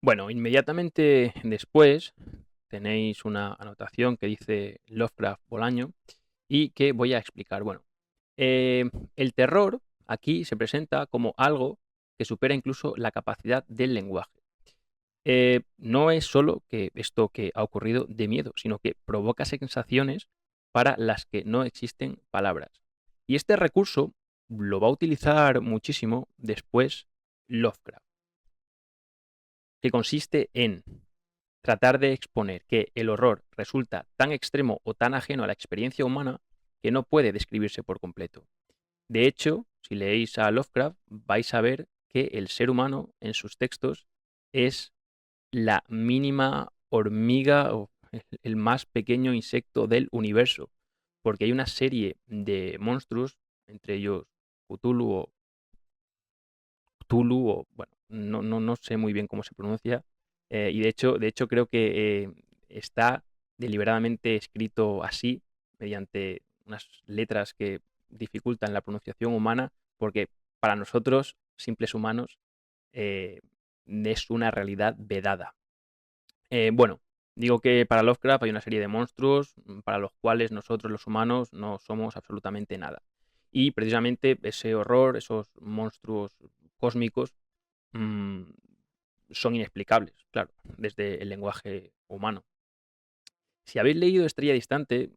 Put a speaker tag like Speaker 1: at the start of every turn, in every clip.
Speaker 1: Bueno, inmediatamente después tenéis una anotación que dice Lovecraft Bolaño y que voy a explicar. Bueno, eh, el terror aquí se presenta como algo que supera incluso la capacidad del lenguaje. No es solo que esto que ha ocurrido de miedo, sino que provoca sensaciones para las que no existen palabras. Y este recurso lo va a utilizar muchísimo después Lovecraft, que consiste en tratar de exponer que el horror resulta tan extremo o tan ajeno a la experiencia humana que no puede describirse por completo. De hecho, si leéis a Lovecraft, vais a ver que el ser humano en sus textos es la mínima hormiga o el más pequeño insecto del universo, porque hay una serie de monstruos, entre ellos Cthulhu o Cthulhu o bueno, no sé muy bien cómo se pronuncia, y de hecho creo que, está deliberadamente escrito así, mediante unas letras que dificultan la pronunciación humana, porque para nosotros, simples humanos, eh, es una realidad vedada. Bueno, digo que para Lovecraft hay una serie de monstruos, para los cuales nosotros los humanos no somos absolutamente nada. Y precisamente ese horror, esos monstruos cósmicos, mm, son inexplicables, claro, desde el lenguaje humano. Si habéis leído Estrella Distante,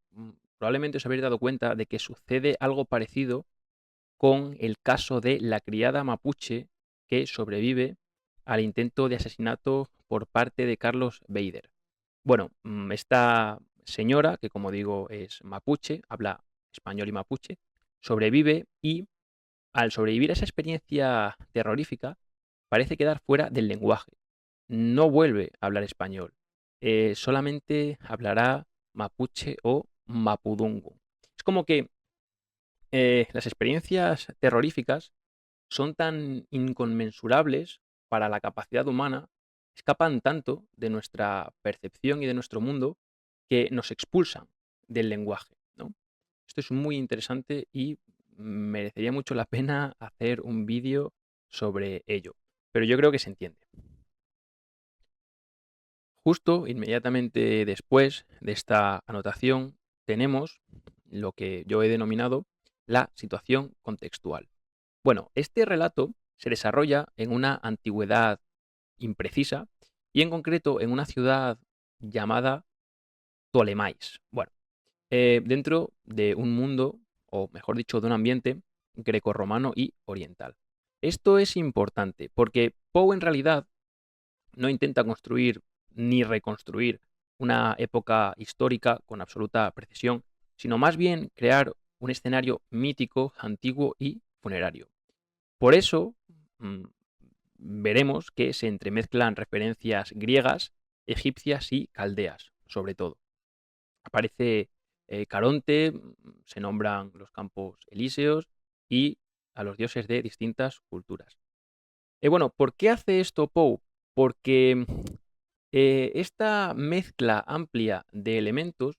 Speaker 1: probablemente os habéis dado cuenta de que sucede algo parecido con el caso de la criada mapuche que sobrevive al intento de asesinato por parte de Carlos Bader. Bueno, esta señora, que como digo es mapuche, habla español y mapuche, sobrevive y al sobrevivir a esa experiencia terrorífica, parece quedar fuera del lenguaje. No vuelve a hablar español. Solamente hablará mapuche o mapudungun. Es como que las experiencias terroríficas son tan inconmensurables para la capacidad humana, escapan tanto de nuestra percepción y de nuestro mundo que nos expulsan del lenguaje, ¿no? Esto es muy interesante y merecería mucho la pena hacer un vídeo sobre ello, pero yo creo que se entiende. Justo inmediatamente después de esta anotación tenemos lo que yo he denominado la situación contextual. Bueno, este relato se desarrolla en una antigüedad imprecisa y en concreto en una ciudad llamada Ptolemais. Bueno, dentro de un mundo, o mejor dicho, de un ambiente grecorromano y oriental. Esto es importante porque Poe en realidad no intenta construir ni reconstruir una época histórica con absoluta precisión, sino más bien crear un escenario mítico, antiguo y funerario. Por eso, mm, veremos que se entremezclan referencias griegas, egipcias y caldeas, sobre todo. Aparece Caronte, se nombran los campos elíseos y a los dioses de distintas culturas. Bueno, ¿por qué hace esto Poe? Porque esta mezcla amplia de elementos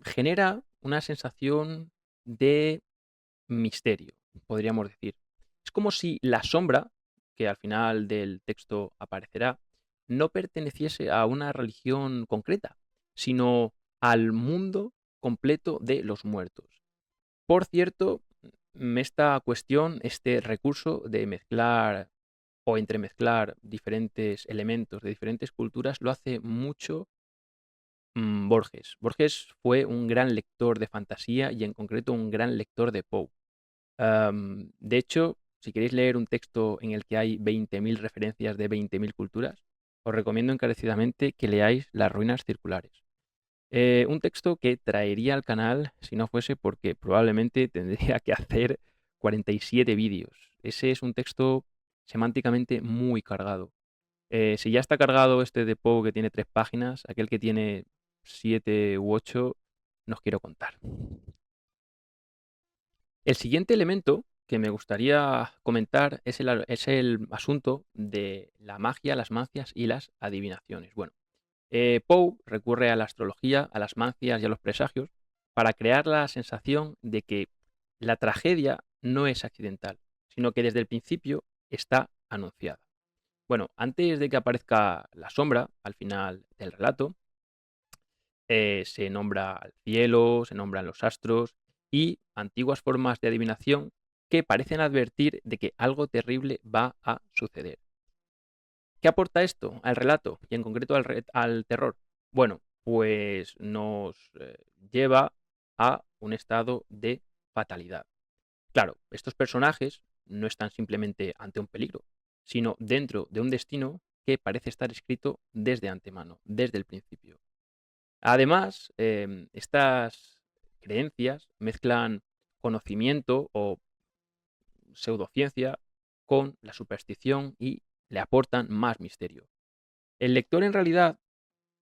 Speaker 1: genera una sensación de misterio, podríamos decir. Es como si la sombra, que al final del texto aparecerá, no perteneciese a una religión concreta, sino al mundo completo de los muertos. Por cierto, esta cuestión, este recurso de mezclar o entremezclar diferentes elementos de diferentes culturas, lo hace mucho Borges. Borges fue un gran lector de fantasía y en concreto un gran lector de Poe. De hecho, si queréis leer un texto en el que hay 20.000 referencias de 20.000 culturas, os recomiendo encarecidamente que leáis Las ruinas circulares. Un texto que traería al canal si no fuese porque probablemente tendría que hacer 47 vídeos. Ese es un texto semánticamente muy cargado. Si ya está cargado este de Poe que tiene 3 páginas, aquel que tiene 7 u 8, no os quiero contar. El siguiente elemento que me gustaría comentar es el asunto de la magia, las mancias y las adivinaciones. Bueno, Poe recurre a la astrología, a las mancias y a los presagios para crear la sensación de que la tragedia no es accidental, sino que desde el principio está anunciada. Bueno, antes de que aparezca la sombra al final del relato, se nombra al cielo, se nombran los astros y antiguas formas de adivinación que parecen advertir de que algo terrible va a suceder. ¿Qué aporta esto al relato y en concreto al terror? Bueno, pues nos lleva a un estado de fatalidad. Claro, estos personajes no están simplemente ante un peligro, sino dentro de un destino que parece estar escrito desde antemano, desde el principio. Además, estas creencias mezclan conocimiento o pseudociencia con la superstición y le aportan más misterio. El lector en realidad,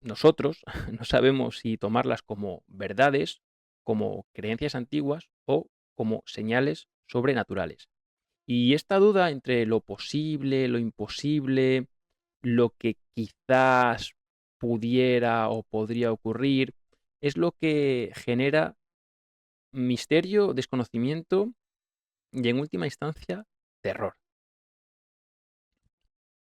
Speaker 1: nosotros, no sabemos si tomarlas como verdades, como creencias antiguas o como señales sobrenaturales. Y esta duda entre lo posible, lo imposible, lo que quizás pudiera o podría ocurrir, es lo que genera misterio, desconocimiento y en última instancia terror.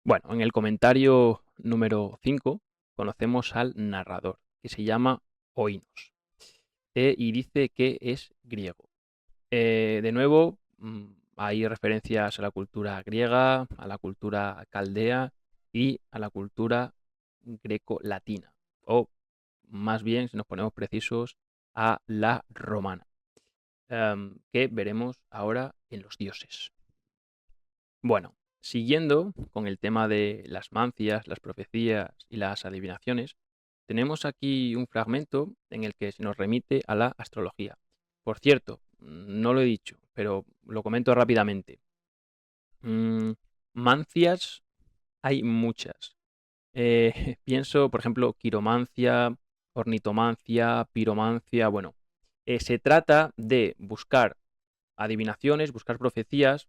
Speaker 1: Bueno, en el comentario número 5 conocemos al narrador, que se llama Oinos, y dice que es griego. De nuevo, hay referencias a la cultura griega, a la cultura caldea y a la cultura greco-latina, o más bien, si nos ponemos precisos, a la romana, que veremos ahora en los dioses. Bueno, siguiendo con el tema de las mancias, las profecías y las adivinaciones, tenemos aquí un fragmento en el que se nos remite a la astrología. Por cierto, no lo he dicho, pero lo comento rápidamente. Mancias hay muchas. Pienso, por ejemplo, quiromancia, ornitomancia, piromancia. Bueno, se trata de buscar adivinaciones, buscar profecías,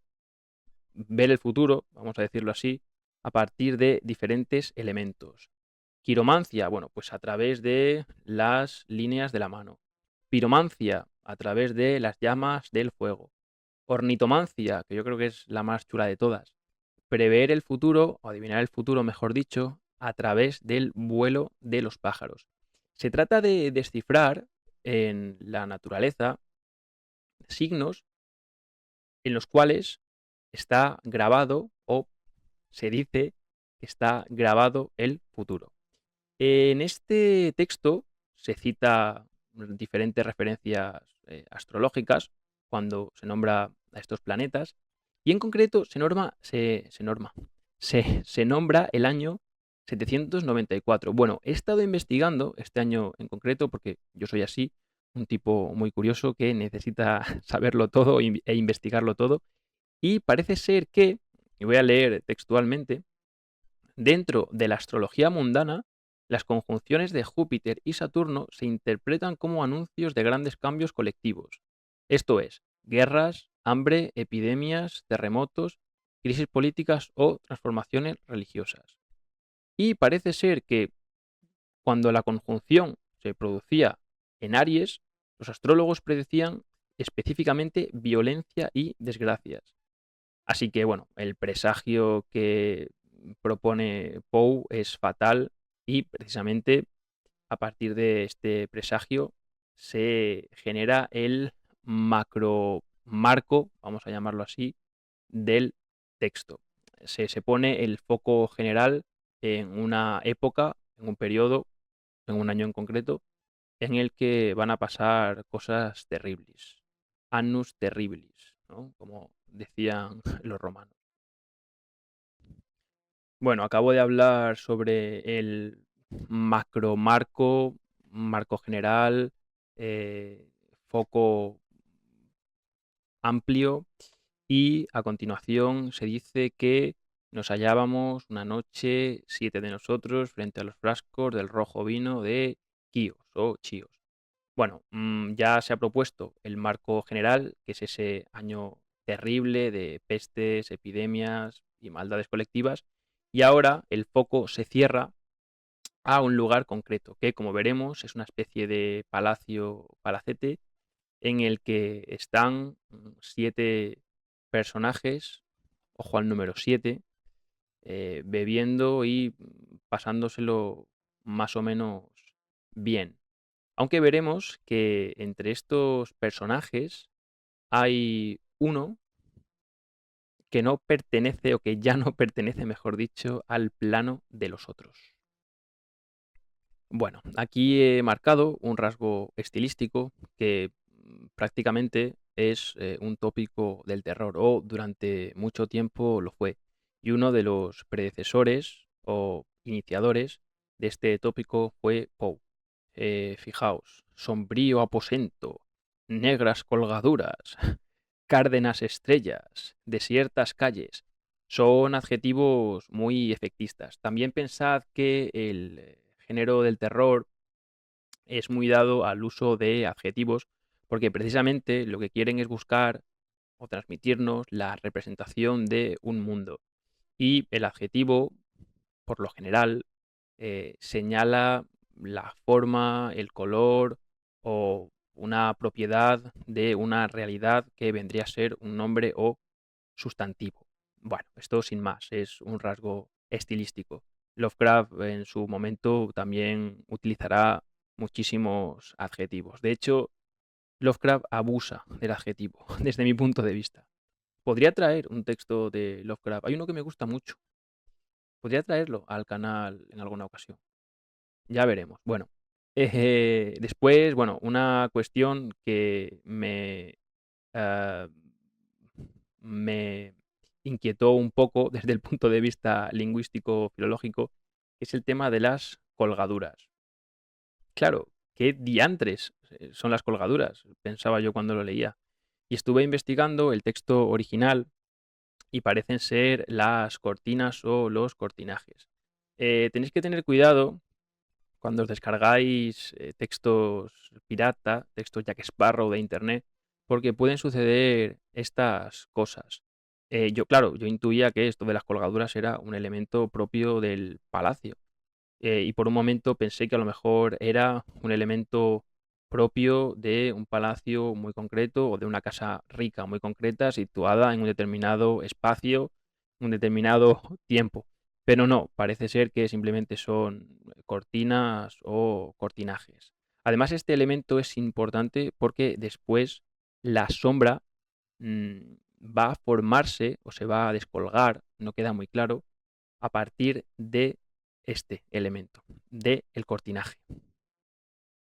Speaker 1: ver el futuro, vamos a decirlo así, a partir de diferentes elementos. Quiromancia, bueno, pues a través de las líneas de la mano. Piromancia, a través de las llamas del fuego. Ornitomancia, que yo creo que es la más chula de todas. Prever el futuro, o adivinar el futuro, mejor dicho, a través del vuelo de los pájaros. Se trata de descifrar en la naturaleza signos en los cuales está grabado o se dice que está grabado el futuro. En este texto se cita diferentes referencias astrológicas cuando se nombra a estos planetas y en concreto se nombra el año 794. Bueno, he estado investigando este año en concreto porque yo soy así, un tipo muy curioso que necesita saberlo todo e investigarlo todo y parece ser que, y voy a leer textualmente, dentro de la astrología mundana, las conjunciones de Júpiter y Saturno se interpretan como anuncios de grandes cambios colectivos. Esto es, guerras, hambre, epidemias, terremotos, crisis políticas o transformaciones religiosas. Y parece ser que cuando la conjunción se producía en Aries, los astrólogos predecían específicamente violencia y desgracias. Así que bueno, el presagio que propone Poe es fatal y precisamente a partir de este presagio se genera el macro marco, vamos a llamarlo así, del texto. Se pone el foco general en una época, en un periodo, en un año en concreto, en el que van a pasar cosas terribles. Annus terribilis, ¿no? Como decían los romanos. Bueno, acabo de hablar sobre el macromarco, marco general, foco amplio y a continuación se dice que nos hallábamos una noche, 7 de nosotros, frente a los frascos del rojo vino de Quíos o Chios. Bueno, ya se ha propuesto el marco general, que es ese año terrible de pestes, epidemias y maldades colectivas, y ahora el foco se cierra a un lugar concreto, que como veremos es una especie de palacio, palacete, en el que están 7 personajes, ojo al número 7, bebiendo y pasándoselo más o menos bien. Aunque veremos que entre estos personajes hay uno que no pertenece, o que ya no pertenece, mejor dicho, al plano de los otros. Bueno, aquí he marcado un rasgo estilístico que prácticamente es un tópico del terror, o durante mucho tiempo lo fue. Y uno de los predecesores o iniciadores de este tópico fue Poe. Fijaos, sombrío aposento, negras colgaduras, cárdenas estrellas, desiertas calles. Son adjetivos muy efectistas. También pensad que el género del terror es muy dado al uso de adjetivos, porque precisamente lo que quieren es buscar o transmitirnos la representación de un mundo. Y el adjetivo, por lo general, señala la forma, el color o una propiedad de una realidad que vendría a ser un nombre o sustantivo. Bueno, esto sin más, es un rasgo estilístico. Lovecraft en su momento también utilizará muchísimos adjetivos. De hecho, Lovecraft abusa del adjetivo, desde mi punto de vista. Podría traer un texto de Lovecraft. Hay uno que me gusta mucho. Podría traerlo al canal en alguna ocasión. Ya veremos. Bueno, después, bueno, una cuestión que ah, me inquietó un poco desde el punto de vista lingüístico-filológico, que es el tema de las colgaduras. Claro, ¿qué diantres son las colgaduras? Pensaba yo cuando lo leía. Y estuve investigando el texto original y parecen ser las cortinas o los cortinajes. Tenéis que tener cuidado cuando os descargáis textos pirata, textos Jack Sparrow de internet, porque pueden suceder estas cosas. Claro, yo intuía que esto de las colgaduras era un elemento propio del palacio. Y por un momento pensé que a lo mejor era un elemento propio de un palacio muy concreto o de una casa rica muy concreta situada en un determinado espacio, un determinado tiempo. Pero no, parece ser que simplemente son cortinas o cortinajes. Además, este elemento es importante porque después la sombra va a formarse o se va a descolgar, no queda muy claro, a partir de este elemento, del cortinaje.